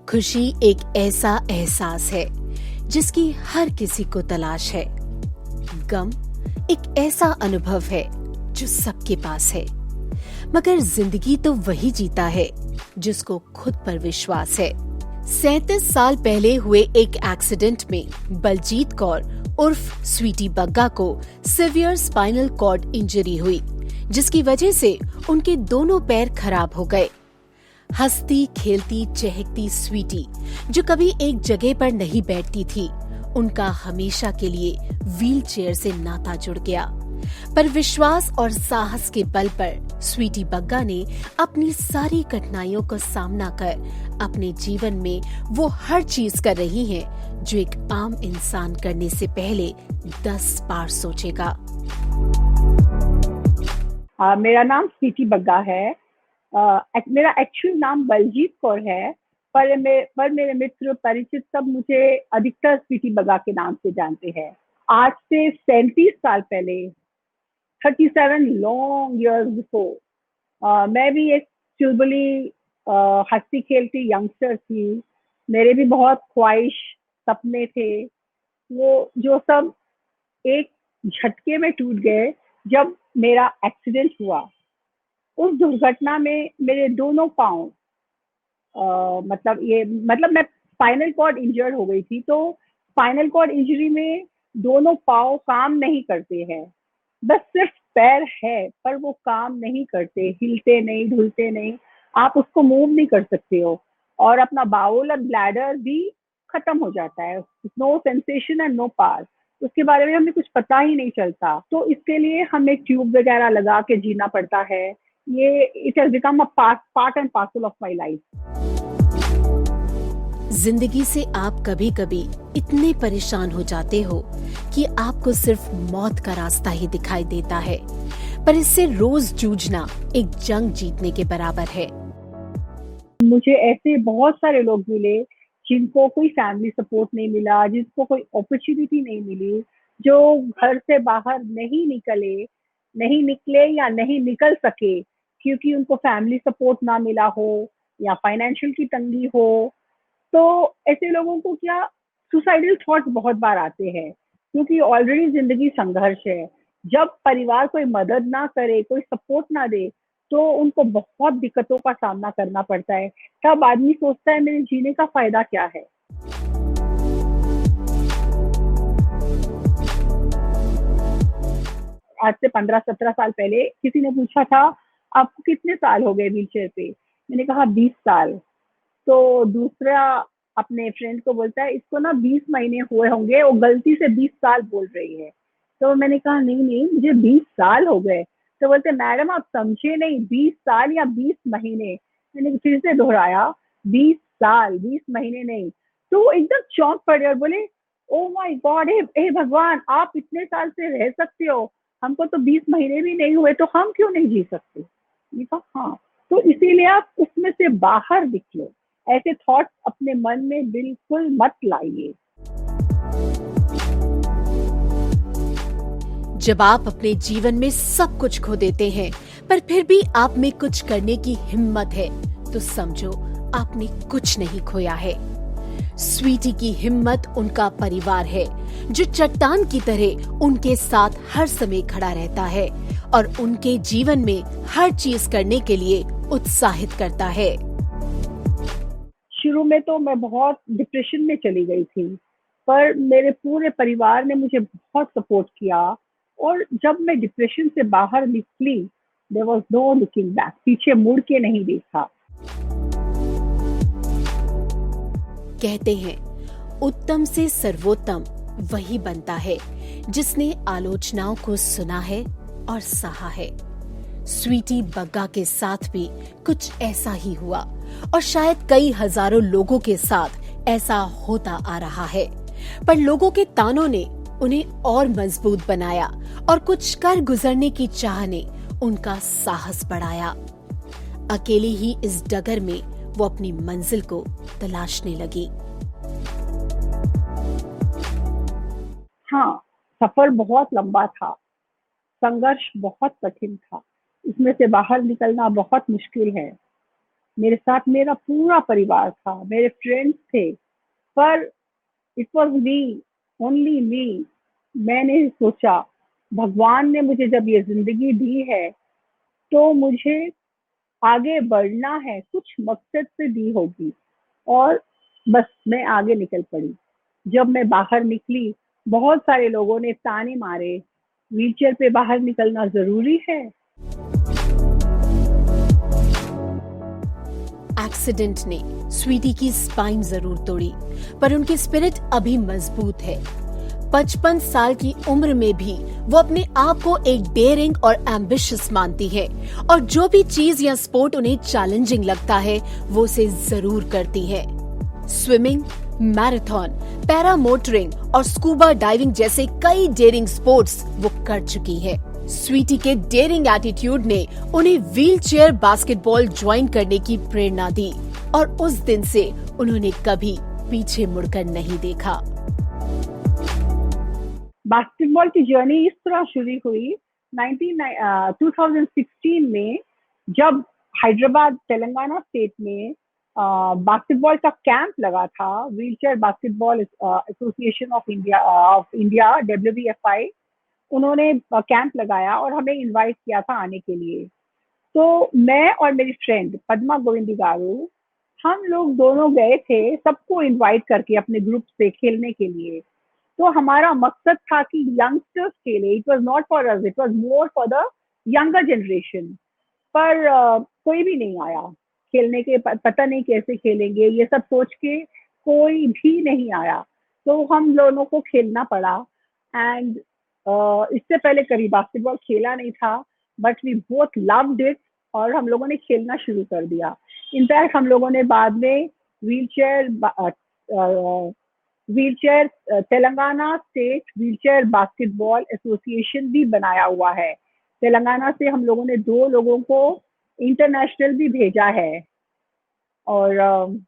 खुशी एक ऐसा एहसास है जिसकी हर किसी को तलाश है। गम एक ऐसा अनुभव है जो सबके पास है, मगर जिंदगी तो वही जीता है जिसको खुद पर विश्वास है। 37 साल पहले हुए एक एक्सीडेंट में बलजीत कौर उर्फ स्वीटी बग्गा को सिवियर स्पाइनल कॉर्ड इंजरी हुई, जिसकी वजह से उनके दोनों पैर खराब हो गए। हंसती खेलती चहकती स्वीटी, जो कभी एक जगह पर नहीं बैठती थी, उनका हमेशा के लिए व्हील चेयर से नाता जुड़ गया। पर विश्वास और साहस के बल पर स्वीटी बग्गा ने अपनी सारी कठिनाइयों का सामना कर अपने जीवन में वो हर चीज कर रही हैं जो एक आम इंसान करने से पहले 10 बार सोचेगा। मेरा नाम स्वीटी बग्गा है। मेरा एक्चुअल नाम बलजीत कौर है, पर मेरे मित्र परिचित सब मुझे अधिकतर स्वीटी बग्गा के नाम से जानते हैं। आज से 37 साल पहले, 37 लॉन्ग इयर्स बिफोर, मैं भी एक चुलबुली हंसती खेलती यंगस्टर थी। मेरे भी बहुत ख्वाहिश सपने थे, वो जो सब एक झटके में टूट गए जब मेरा एक्सीडेंट हुआ। उस दुर्घटना में मेरे दोनों पाँव, मतलब मैं स्पाइनल कॉर्ड इंजर्ड हो गई थी। तो स्पाइनल कॉर्ड इंजरी में दोनों पाँव काम नहीं करते हैं, बस सिर्फ पैर है, पर वो काम नहीं करते, हिलते नहीं, ढुलते नहीं, आप उसको मूव नहीं कर सकते हो, और अपना बाउल और ब्लैडर भी खत्म हो जाता है। No sensation and no power, उसके बारे में हमें कुछ पता ही नहीं चलता। तो इसके लिए हमें ट्यूब वगैरह लगा के जीना पड़ता है। ये it has become a part and parcel of my life. जिंदगी से आप कभी कभी इतने परेशान हो जाते हो कि आपको सिर्फ मौत का रास्ता ही दिखाई देता है, पर इससे रोज जूझना एक जंग जीतने के बराबर है। मुझे ऐसे बहुत सारे लोग मिले जिनको कोई फैमिली सपोर्ट नहीं मिला, जिसको कोई अपॉर्चुनिटी नहीं मिली, जो घर से बाहर नहीं निकले या नहीं निकल सके क्योंकि उनको फैमिली सपोर्ट ना मिला हो या फाइनेंशियल की तंगी हो। तो ऐसे लोगों को क्या सुसाइडल थॉट्स बहुत बार आते हैं, क्योंकि ऑलरेडी जिंदगी संघर्ष है। जब परिवार कोई मदद ना करे, कोई सपोर्ट ना दे, तो उनको बहुत दिक्कतों का सामना करना पड़ता है। तब आदमी सोचता है मेरे जीने का फायदा क्या है। आज से 15-17 साल पहले किसी ने पूछा था, आपको कितने साल हो गए व्हीलचेयर पे? मैंने कहा 20 साल। तो दूसरा अपने फ्रेंड को बोलता है, इसको ना 20 महीने हुए होंगे, वो गलती से 20 साल बोल रही है। तो मैंने कहा नहीं, मुझे 20 साल हो गए। तो बोलते मैडम आप समझे नहीं, 20 साल या 20 महीने। मैंने फिर से दोहराया, 20 साल, 20 महीने नहीं। तो वो एकदम चौंक पड़े और बोले, ओ माय गॉड, हे भगवान, आप इतने साल से रह सकते हो, हमको तो 20 महीने भी नहीं हुए, तो हम क्यों नहीं जी सकते? मैंने कहा हाँ। तो इसीलिए आप उसमें से बाहर निकलो, ऐसे थॉट्स अपने मन में बिल्कुल मत लाइए। जब आप अपने जीवन में सब कुछ खो देते हैं, पर फिर भी आप में कुछ करने की हिम्मत है, तो समझो आपने कुछ नहीं खोया है। स्वीटी की हिम्मत उनका परिवार है, जो चट्टान की तरह उनके साथ हर समय खड़ा रहता है और उनके जीवन में हर चीज करने के लिए उत्साहित करता है। शुरू में तो मैं बहुत डिप्रेशन में चली गई थी, पर मेरे पूरे परिवार ने मुझे बहुत सपोर्ट किया, और जब मैं डिप्रेशन से बाहर निकली, there was no looking back, पीछे मुड़ के नहीं देखा। कहते हैं उत्तम से सर्वोत्तम वही बनता है जिसने आलोचनाओं को सुना है और सहा है। स्वीटी बग्गा के साथ भी कुछ ऐसा ही हुआ, और शायद कई हजारों लोगों के साथ ऐसा होता आ रहा है। पर लोगों के तानों ने उन्हें और मजबूत बनाया, और कुछ कर गुजरने की चाह ने उनका साहस बढ़ाया। अकेली ही इस डगर में वो अपनी मंजिल को तलाशने लगी। हाँ, सफर बहुत लंबा था, संघर्ष बहुत कठिन था, इसमें से बाहर निकलना बहुत मुश्किल है। मेरे साथ मेरा पूरा परिवार था, मेरे फ्रेंड्स थे, पर it was me, only me. मैंने सोचा, भगवान ने मुझे जब ये ज़िंदगी दी है, तो मुझे आगे बढ़ना है, कुछ मकसद से दी होगी। और बस मैं आगे निकल पड़ी। जब मैं बाहर निकली, बहुत सारे लोगों ने ताने मारे, व्हीलचेयर पे बाहर निकलना ज़रूरी है। एक्सीडेंट ने स्वीटी की स्पाइन जरूर तोड़ी, पर उनकी स्पिरिट अभी मजबूत है। 55 साल की उम्र में भी वो अपने आप को एक डेयरिंग और एम्बिशियस मानती है, और जो भी चीज या स्पोर्ट उन्हें चैलेंजिंग लगता है वो उसे जरूर करती है। स्विमिंग, मैराथन, पैरा मोटरिंग और स्कूबा डाइविंग जैसे कई डेयरिंग स्पोर्ट्स वो कर चुकी है। स्वीटी के डेयरिंग एटीट्यूड ने उन्हें व्हीलचेयर बास्केटबॉल ज्वाइन करने की प्रेरणा दी, और उस दिन से उन्होंने कभी पीछे मुड़कर नहीं देखा। बास्केटबॉल की जर्नी इस तरह शुरू हुई 2016 में, जब हैदराबाद तेलंगाना स्टेट में बास्केटबॉल का कैंप लगा था। Wheelchair basketball association of India WBFI, उन्होंने कैंप लगाया और हमें इनवाइट किया था आने के लिए। तो मैं और मेरी फ्रेंड पद्मा गोविंदी गारू, हम लोग दोनों गए थे सबको इनवाइट करके अपने ग्रुप से खेलने के लिए। तो हमारा मकसद था कि यंगस्टर्स खेले, it was not for us, it was more for the younger generation. पर कोई भी नहीं आया खेलने के, पता नहीं कैसे खेलेंगे, ये सब सोच के कोई भी नहीं आया। तो हम दोनों को खेलना पड़ा। एंड इससे पहले कभी बास्केटबॉल खेला नहीं था, but we both loved it, और हम लोगों ने खेलना शुरू कर दिया। इनफैक्ट हम लोगों ने बाद में wheelchair wheelchair Telangana state wheelchair basketball association भी बनाया हुआ है। तेलंगाना से हम लोगों ने 2 लोगों को इंटरनेशनल भी भेजा है। और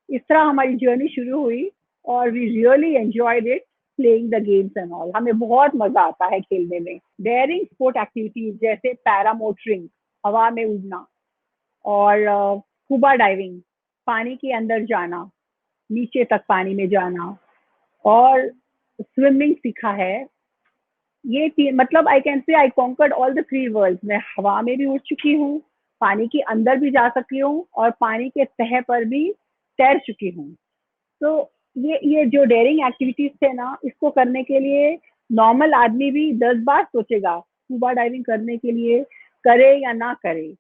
इस तरह हमारी जर्नी शुरू हुई, और we really enjoyed it, playing the games and all. हमें बहुत मजा आता है खेलने में। डेयरिंग स्पोर्ट एक्टिविटीज जैसे पैरा मोटरिंग, हवा में उड़ना, और स्कूबा डाइविंग, पानी के अंदर जाना, नीचे तक पानी में जाना, और स्विमिंग सीखा है। ये मतलब I can say I conquered all the 3 worlds. मैं हवा में भी उड़ चुकी हूँ, पानी के अंदर भी जा चुकी हूँ, और पानी के तह पर भी तैर चुकी हूँ। तो ये जो डेयरिंग एक्टिविटीज थे ना, इसको करने के लिए नॉर्मल आदमी भी 10 बार सोचेगा स्कूबा डाइविंग करने के लिए, करे या ना करे।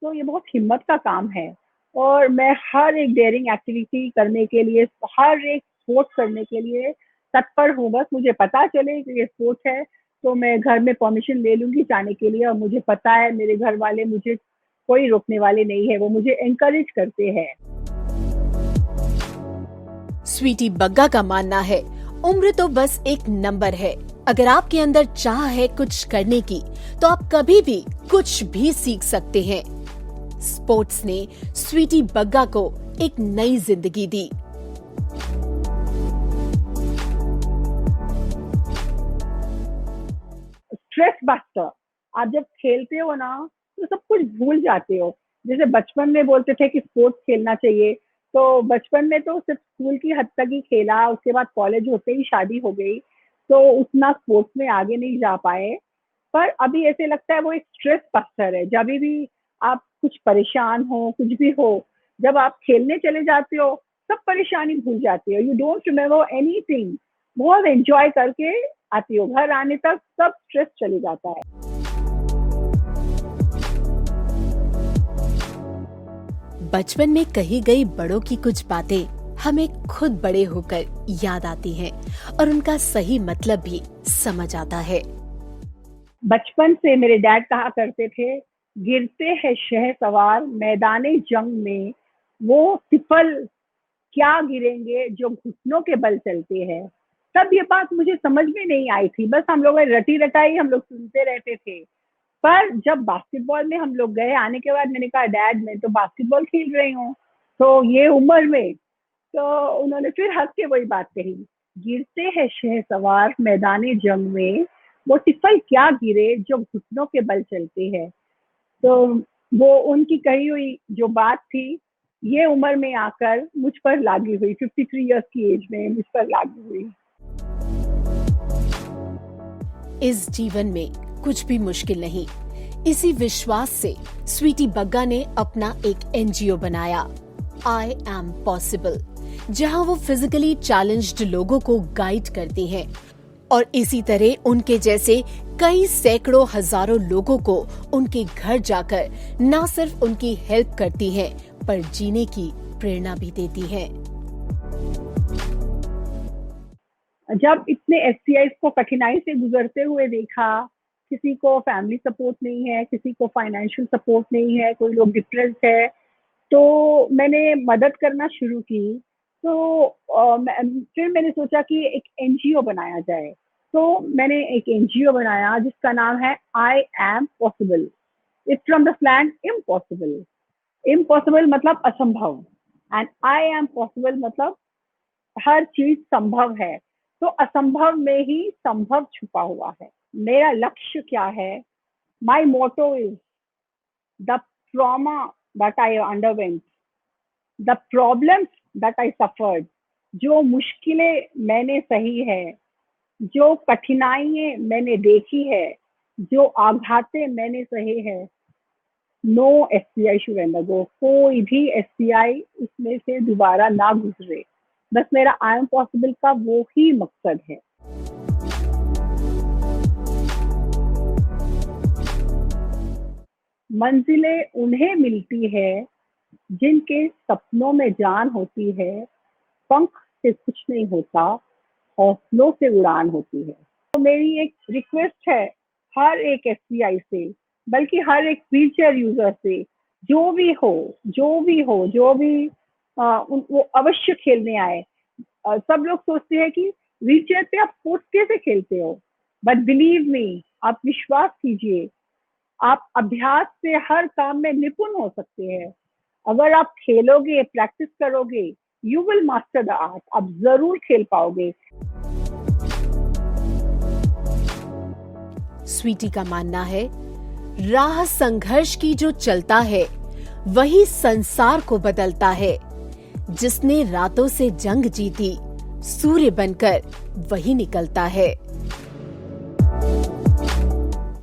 तो ये बहुत हिम्मत का काम है। और मैं हर एक डेयरिंग एक्टिविटी करने के लिए, हर एक स्पोर्ट करने के लिए तत्पर हूँ। बस मुझे पता चले कि ये स्पोर्ट है, तो मैं घर में परमिशन ले लूंगी जाने के लिए। और मुझे पता है मेरे घर वाले, मुझे कोई रोकने वाले नहीं है, वो मुझे एनकरेज करते हैं। स्वीटी बग्गा का मानना है, उम्र तो बस एक नंबर है। अगर आपके अंदर चाह है कुछ करने की, तो आप कभी भी कुछ भी सीख सकते हैं। स्पोर्ट्स ने स्वीटी बग्गा को एक नई जिंदगी दी। Stress buster. आप जब खेलते हो ना, तो सब कुछ भूल जाते हो। जैसे बचपन में बोलते थे कि स्पोर्ट्स खेलना चाहिए, तो बचपन में तो सिर्फ स्कूल की हद तक ही खेला, उसके बाद कॉलेज होते ही शादी हो गई, तो उतना स्पोर्ट्स में आगे नहीं जा पाए। पर अभी ऐसे लगता है वो एक स्ट्रेस बस्टर है। जब भी आप कुछ परेशान हो, कुछ भी हो, जब आप खेलने चले जाते हो, सब परेशानी भूल जाते हो। You don't remember anything. बहुत एंजॉय करके आती हो, घर आने तक सब स्ट्रेस चले जाता है। बचपन में कही गई बड़ों की कुछ बातें हमें खुद बड़े होकर याद आती हैं, और उनका सही मतलब भी समझ आता है। बचपन से मेरे डैड कहा करते थे, गिरते हैं शहसवार मैदाने जंग में, वो सिफल क्या गिरेंगे जो घुटनों के बल चलते हैं। तब ये बात मुझे समझ में नहीं आई थी, बस हम लोग रटी रटाई हम लोग सुनते रहते थे। पर जब बास्केटबॉल में हम लोग गए, आने के बाद मैंने कहा, डैड मैं तो बास्केटबॉल खेल रही हूँ, तो ये उम्र में। तो उन्होंने फिर हंस के वही बात कही, गिरते हैं शहसवार मैदाने जंग में, वो सिफल क्या गिरे जो घुटनों के बल चलते हैं। तो वो उनकी कही हुई जो बात थी, ये उम्र में आकर मुझ पर लागू हुई, 53 इयर्स की एज में मुझ पर लागू हुई। इस जीवन में कुछ भी मुश्किल नहीं, इसी विश्वास से स्वीटी बग्गा ने अपना एक एनजीओ बनाया, आई एम पॉसिबल, जहां वो फिजिकली चैलेंज्ड लोगों को गाइड करती हैं और इसी तरह उनके जैसे कई सैकड़ों हजारों लोगों को उनके घर जाकर न सिर्फ उनकी हेल्प करती हैं, पर जीने की प्रेरणा भी देती हैं। जब इतने एफसीआईज को कठिनाई से गुजरते हुए देखा, किसी को फैमिली सपोर्ट नहीं है, किसी को फाइनेंशियल सपोर्ट नहीं है, कोई लोग डिप्रेस्ड है, तो मैंने मदद करना शुरू की। तो फिर मैंने सोचा कि एक एनजीओ बनाया जाए। तो मैंने एक एनजीओ बनाया जिसका नाम है I am possible. It's from the slang impossible. Impossible मतलब असंभव, एंड आई एम पॉसिबल मतलब हर चीज संभव है। तो असंभव में ही संभव छुपा हुआ है। मेरा लक्ष्य क्या है? My motto is the trauma that I underwent, the problems that I suffered. जो मुश्किलें मैंने सही है, जो कठिनाइयां मैंने देखी है, जो आघातें मैंने सहे हैं, नो एसबीआई शुड अंडरगो। कोई भी एसबीआई उसमें से दोबारा ना गुजरे। बस मेरा आई एम पॉसिबल का वो ही मकसद है। मंजिलें उन्हें मिलती है जिनके सपनों में जान होती है, पंख से कुछ नहीं होता, हौसलों से उड़ान होती है। तो मेरी एक रिक्वेस्ट है हर एक एसबीआई से, बल्कि हर एक व्हीलचेयर यूजर से, जो भी वो अवश्य खेलने आए। सब लोग सोचते हैं कि व्हीलचेयर पे आप स्पोर्ट्स कैसे खेलते हो, बट बिलीव मी, आप विश्वास कीजिए, आप अभ्यास से हर काम में निपुण हो सकते हैं। अगर आप खेलोगे, प्रैक्टिस करोगे, you will master the art. आप जरूर खेल पाओगे। स्वीटी का मानना है, राह संघर्ष की जो चलता है वही संसार को बदलता है। जिसने रातों से जंग जीती, सूर्य बनकर वही निकलता है।